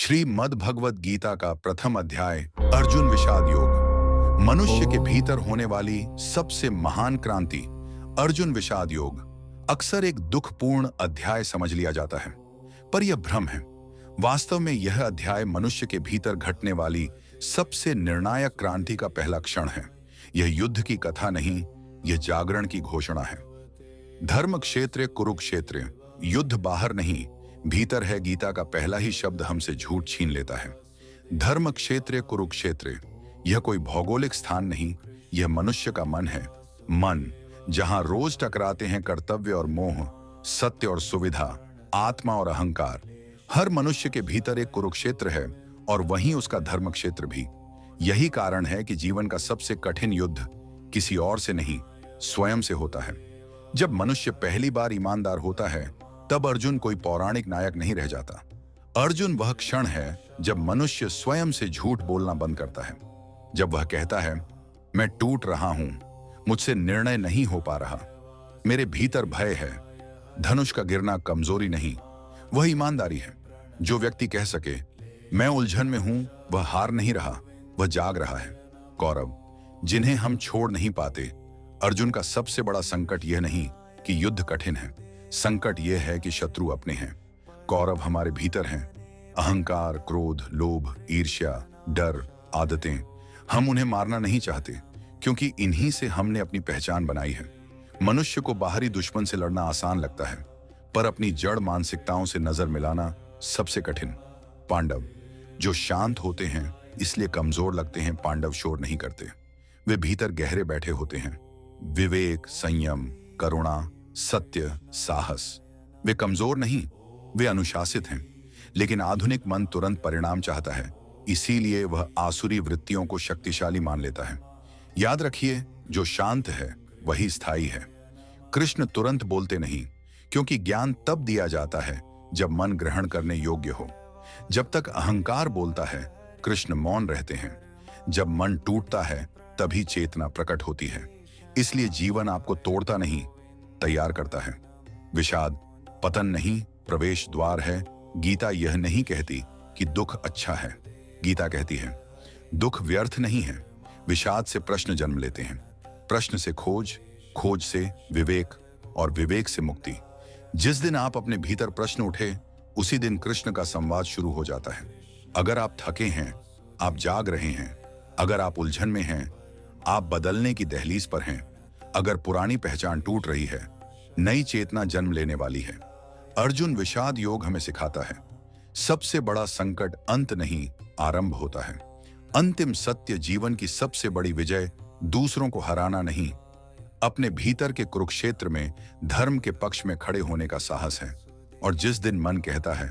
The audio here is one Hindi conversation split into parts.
श्रीमद् भगवद गीता का प्रथम अध्याय अर्जुन विषाद योग। मनुष्य के भीतर होने वाली सबसे महान क्रांति अर्जुन विषाद योग अक्सर एक दुखपूर्ण अध्याय समझ लिया जाता है, पर यह भ्रम है। वास्तव में यह अध्याय मनुष्य के भीतर घटने वाली सबसे निर्णायक क्रांति का पहला क्षण है। यह युद्ध की कथा नहीं, यह जागरण की घोषणा है। धर्म क्षेत्र कुरुक्षेत्र, युद्ध बाहर नहीं भीतर है। गीता का पहला ही शब्द हमसे झूठ छीन लेता है। धर्म क्षेत्र कुरुक्षेत्र, यह कोई भौगोलिक स्थान नहीं, यह मनुष्य का मन है। मन जहां रोज टकराते हैं कर्तव्य और मोह, सत्य और सुविधा, आत्मा और अहंकार। हर मनुष्य के भीतर एक कुरुक्षेत्र है और वहीं उसका धर्म क्षेत्र भी। यही कारण है कि जीवन का सबसे कठिन युद्ध किसी और से नहीं, स्वयं से होता है। जब मनुष्य पहली बार ईमानदार होता है तब अर्जुन कोई पौराणिक नायक नहीं रह जाता। अर्जुन वह क्षण है जब मनुष्य स्वयं से झूठ बोलना बंद करता है। जब वह कहता है, मैं टूट रहा हूं, मुझसे निर्णय नहीं हो पा रहा, मेरे भीतर भय है। धनुष का गिरना कमजोरी नहीं, वह ईमानदारी है। जो व्यक्ति कह सके मैं उलझन में हूं, वह हार नहीं रहा, वह जाग रहा है। कौरव जिन्हें हम छोड़ नहीं पाते। अर्जुन का सबसे बड़ा संकट यह नहीं कि युद्ध कठिन है, संकट यह है कि शत्रु अपने हैं। कौरव हमारे भीतर हैं। अहंकार, क्रोध, लोभ, ईर्ष्या, डर, आदतें। हम उन्हें मारना नहीं चाहते क्योंकि इन्हीं से हमने अपनी पहचान बनाई है। मनुष्य को बाहरी दुश्मन से लड़ना आसान लगता है, पर अपनी जड़ मानसिकताओं से नजर मिलाना सबसे कठिन। पांडव जो शांत होते हैं इसलिए कमजोर लगते हैं, पांडव शोर नहीं करते। वे भीतर गहरे बैठे होते हैं। विवेक, संयम, करुणा, सत्य, साहस। वे कमजोर नहीं, वे अनुशासित हैं। लेकिन आधुनिक मन तुरंत परिणाम चाहता है, इसीलिए वह आसुरी वृत्तियों को शक्तिशाली मान लेता है। याद रखिए, जो शांत है वही स्थायी है। कृष्ण तुरंत बोलते नहीं, क्योंकि ज्ञान तब दिया जाता है जब मन ग्रहण करने योग्य हो। जब तक अहंकार बोलता है, कृष्ण मौन रहते हैं। जब मन टूटता है तभी चेतना प्रकट होती है। इसलिए जीवन आपको तोड़ता नहीं, तैयार करता है। विषाद पतन नहीं, प्रवेश द्वार है। गीता यह नहीं कहती कि दुख अच्छा है, गीता कहती है दुख व्यर्थ नहीं है। विषाद से प्रश्न जन्म लेते हैं, प्रश्न से खोज, खोज से विवेक और विवेक से मुक्ति। जिस दिन आप अपने भीतर प्रश्न उठे, उसी दिन कृष्ण का संवाद शुरू हो जाता है। अगर आप थके हैं, आप जाग रहे हैं। अगर आप उलझन में हैं, आप बदलने की दहलीज पर हैं। अगर पुरानी पहचान टूट रही है, नई चेतना जन्म लेने वाली है। अर्जुन विषाद योग हमें सिखाता है, सबसे बड़ा संकट अंत नहीं, आरंभ होता है। अंतिम सत्य, जीवन की सबसे बड़ी विजय दूसरों को हराना नहीं, अपने भीतर के कुरुक्षेत्र में धर्म के पक्ष में खड़े होने का साहस है। और जिस दिन मन कहता है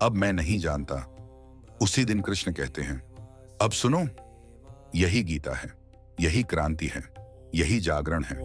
अब मैं नहीं जानता, उसी दिन कृष्ण कहते हैं अब सुनो। यही गीता है, यही क्रांति है, यही जागरण है।